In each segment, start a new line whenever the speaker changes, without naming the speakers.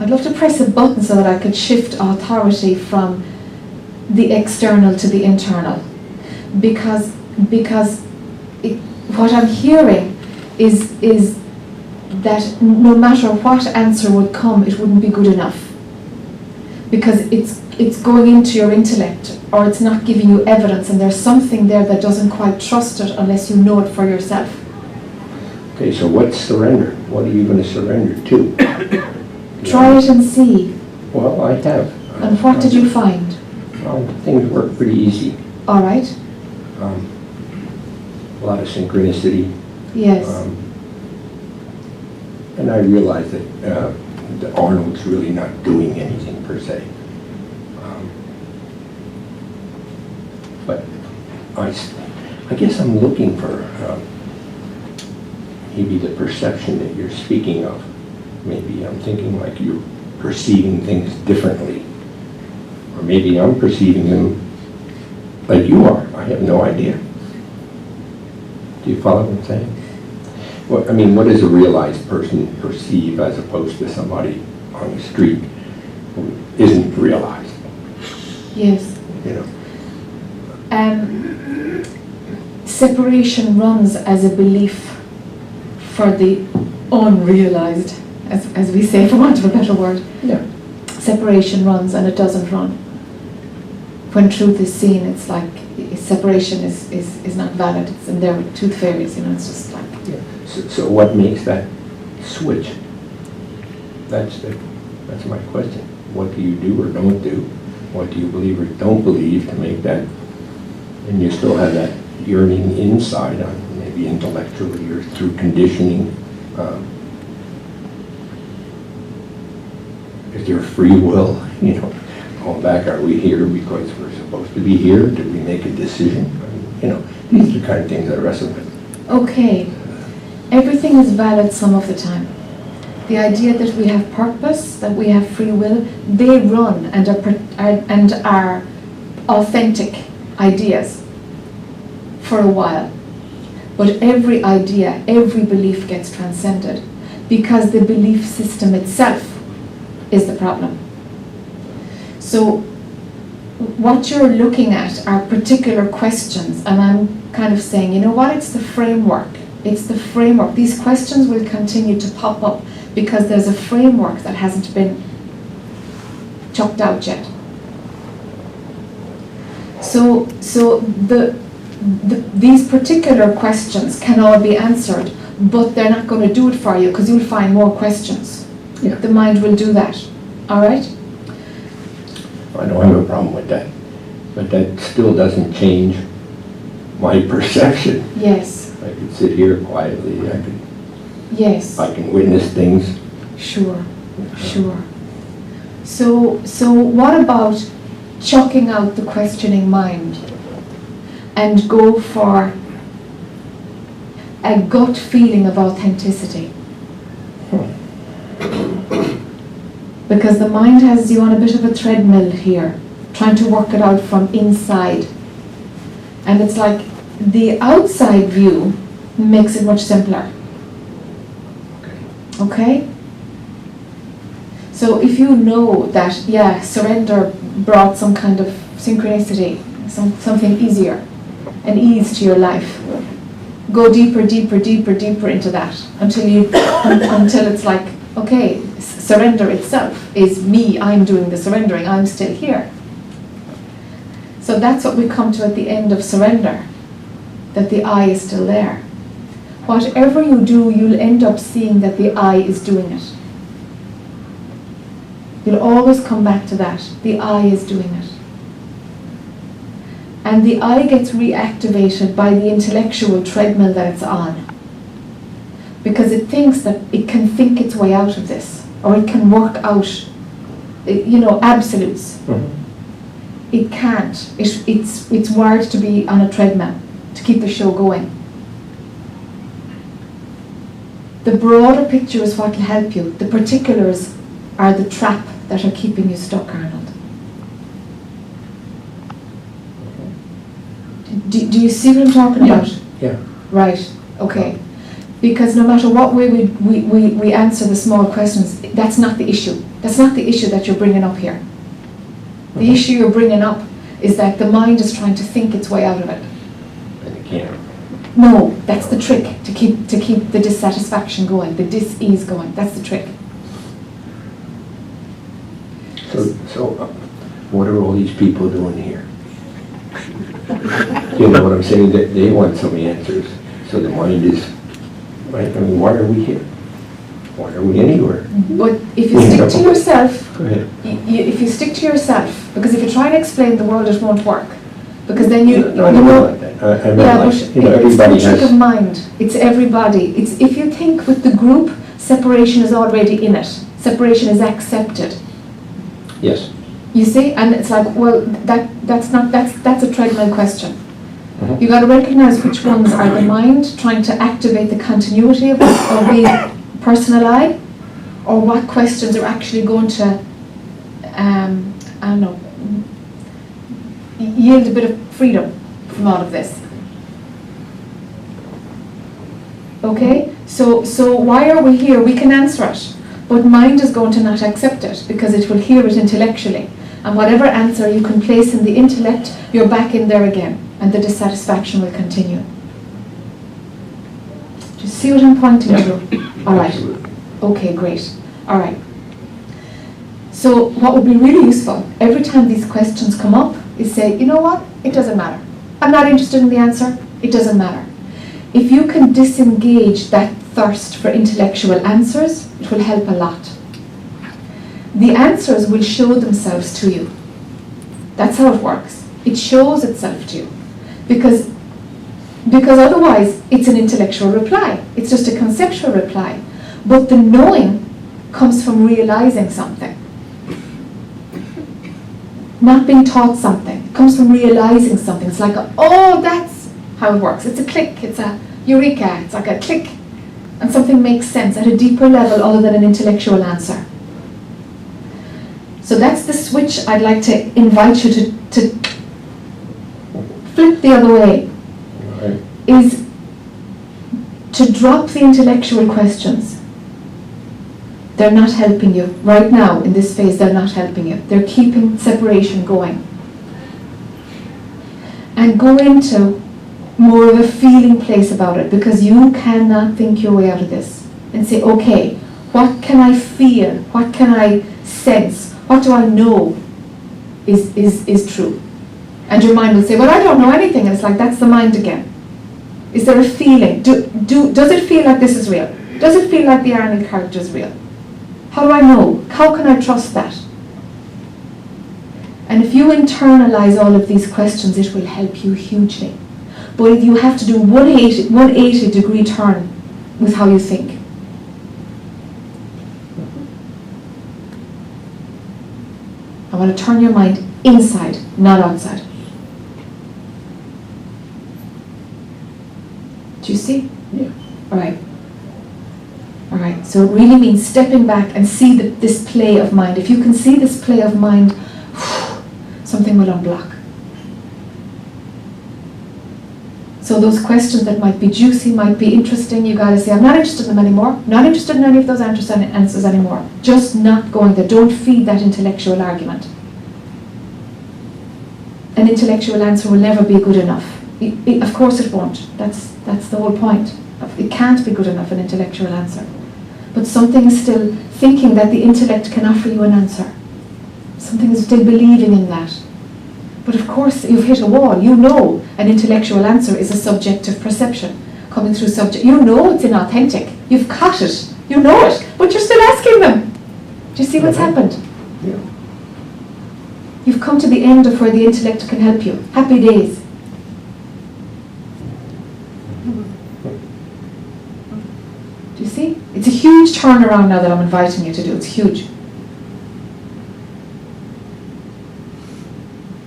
I'd love to press a button so that I could shift authority from the external to the internal, because what I'm hearing is that no matter what answer would come, it wouldn't be good enough, because it's going into your intellect, or it's not giving you evidence, and there's something there that doesn't quite trust it unless you know it for yourself.
Okay, so what's surrender? What are you going to surrender to?
Try it and see.
Well, I have.
And what did you find?
Things work pretty easy.
All right.
A lot of synchronicity.
Yes.
And I realize that Arnold's really not doing anything per se. But I guess I'm looking for maybe the perception that you're speaking of. Maybe I'm thinking like you're perceiving things differently. Or maybe I'm perceiving them like you are. I have no idea. Do you follow what I'm saying? Well, I mean, what does a realized person perceive as opposed to somebody on the street who isn't realized?
Yes.
You know.
Separation runs as a belief for the unrealized, as we say, for want of a better word.
Yeah.
Separation runs and it doesn't run. When truth is seen, it's like separation is not valid. It's in there with tooth fairies, it's just like...
Yeah. So what makes that switch? That's my question. What do you do or don't do? What do you believe or don't believe to make that? And you still have that yearning inside, maybe intellectually or through conditioning. Is there free will? Going back, are we here because we're supposed to be here? Did we make a decision? These are the kind of things I wrestle with.
Okay. Everything is valid some of the time. The idea that we have purpose, that we have free will, they run and are authentic ideas for a while. But every idea, every belief gets transcended because the belief system itself is the problem. So what you're looking at are particular questions, and I'm kind of saying, it's the framework. It's the framework. These questions will continue to pop up because there's a framework that hasn't been chucked out yet. So these particular questions can all be answered, but they're not going to do it for you because you'll find more questions.
Yeah.
The mind will do that. All right?
I don't have a problem with that, but that still doesn't change my perception.
Yes.
I could sit here quietly.
Yes.
I can witness things.
Sure. So what about chucking out the questioning mind and go for a gut feeling of authenticity? Because the mind has you on a bit of a treadmill here, trying to work it out from inside. And it's like the outside view makes it much simpler. Okay? So if you know that, surrender brought some kind of synchronicity, something easier, an ease to your life, go deeper into that until it's like, okay, surrender itself is me, I'm doing the surrendering, I'm still here. So that's what we come to at the end of surrender, that the I is still there. Whatever you do, you'll end up seeing that the I is doing it. You'll always come back to that. The I is doing it. And the I gets reactivated by the intellectual treadmill that it's on. Because it thinks that it can think its way out of this, or it can work out, absolutes. Mm-hmm. It can't. It's wired to be on a treadmill, to keep the show going. The broader picture is what will help you. The particulars are the trap that are keeping you stuck, Arnold. Do you see what I'm talking about?
Yeah.
Right, okay. Because no matter what way we answer the small questions, that's not the issue. That's not the issue that you're bringing up here. The issue you're bringing up is that the mind is trying to think its way out of it.
And it can't.
No, that's the trick, to keep the dissatisfaction going, the dis-ease going. That's the trick.
So what are all these people doing here? You know what I'm saying? That they want some answers. So the mind is, right? I mean, why are we here? Why are we anywhere?
But if you stick to yourself,
Go ahead.
if you stick to yourself, because if you try and explain the world, it won't work. Because then you
No, I don't know about that. I mean,
yeah,
like,
but
you know,
it's
everybody
the trick
has.
of mind. It's everybody. It's if you think with the group, separation is already in it. Separation is accepted.
Yes.
You see, and it's like, well, that's a treadmill question.
Mhm.
You got to recognize which ones are the mind trying to activate the continuity of the personal I, or what questions are actually going to, I don't know, yield a bit of freedom from all of this. Okay, so why are we here? We can answer it, but mind is going to not accept it because it will hear it intellectually. And whatever answer you can place in the intellect, you're back in there again, and the dissatisfaction will continue. Do you see what I'm pointing to? All right.
Absolutely.
Okay, great. All right. So what would be really useful, every time these questions come up, is say, you know what? It doesn't matter. I'm not interested in the answer. It doesn't matter. If you can disengage that thirst for intellectual answers, it will help a lot. The answers will show themselves to you. That's how it works. It shows itself to you. Because otherwise, it's an intellectual reply. It's just a conceptual reply. But the knowing comes from realizing something. Not being taught something. It comes from realizing something. It's like, oh, that's how it works. It's a click. It's a eureka. It's like a click. And something makes sense at a deeper level other than an intellectual answer. So that's the switch I'd like to invite you to flip the other way.
Right.
Is to drop the intellectual questions. They're not helping you. Right now, in this phase, they're not helping you. They're keeping separation going. And go into more of a feeling place about it, because you cannot think your way out of this. And say, okay, what can I feel? What can I sense? What do I know is true? And your mind will say, well, I don't know anything. And it's like, that's the mind again. Is there a feeling? Does it feel like this is real? Does it feel like the Arnold character is real? How do I know? How can I trust that? And if you internalize all of these questions, it will help you hugely. But you have to do 180 degree turn with how you think. I want to turn your mind inside, not outside. Do you see?
Yeah.
All right. All right. So it really means stepping back and see this play of mind. If you can see this play of mind, something will unblock. So those questions that might be juicy, might be interesting, you got to say, I'm not interested in them anymore. Not interested in any of those answers anymore. Just not going there. Don't feed that intellectual argument. An intellectual answer will never be good enough. Of course it won't. That's the whole point. It can't be good enough, an intellectual answer. But something is still thinking that the intellect can offer you an answer. Something is still believing in that. But of course, you've hit a wall. You know an intellectual answer is a subjective perception coming through subject. You know it's inauthentic. You've caught it. You know it. But you're still asking them. Do you see what's happened?
Yeah.
You've come to the end of where the intellect can help you. Happy days. Do you see? It's a huge turnaround now that I'm inviting you to do. It's huge.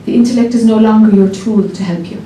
The intellect is no longer your tool to help you.